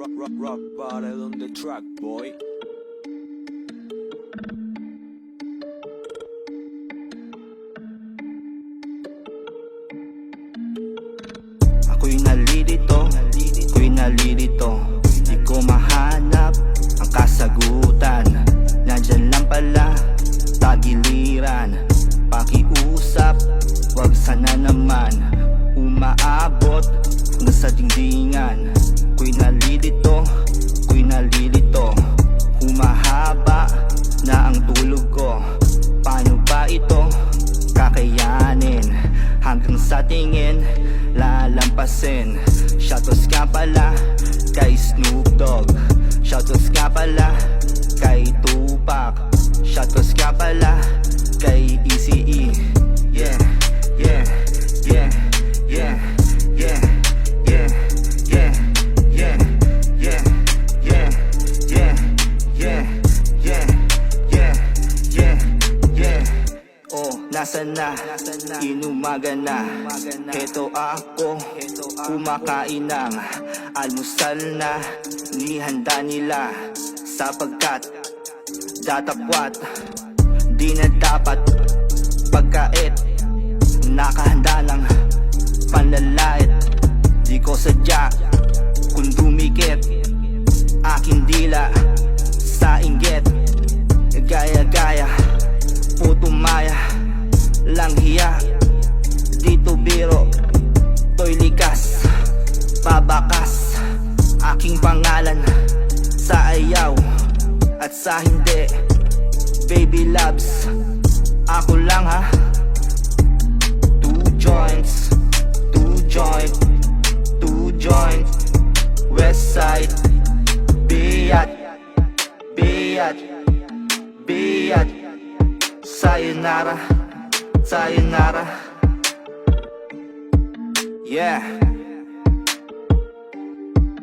Rock bottle on the track, boy. Ako'y nalilito, di ko mahanap ang kasagutan. Nandyan lang pala, tagiliran, pakiusap, wag sana naman umaabot hanggang sa dingdingan. Ako'y nalilito, humahaba na ang tulog ko. Paano ba ito kakayanin? Hanggang sa tingin lalampasin. Shoutouts nga pala kay Snoop Dogg, shoutouts nga pala kay Tupac, shoutouts nga pala kay Eazy-E. Yeah, yeah, yeah, yeah, yeah, yeah, yeah, yeah, yeah, yeah, yeah, yeah, yeah, yeah, yeah, yeah. Oh, nasaan na? Inumaga na. Heto ako, kumakain ng almusal na nihanda nila, sapagkat datapwat di na dapat pagkait. Nakahanda ng panlalait, di ko sadya kung dumikit aking dila sa inggit. Gaya-gaya, puto maya lang hiya, dito biro, to'y likas, babakas aking pangalan sa ayaw at sa hindi. Baby loves, ako lang ha. Two joints, west side, biyat, sayonara, sayonara. Yeah,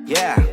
yeah.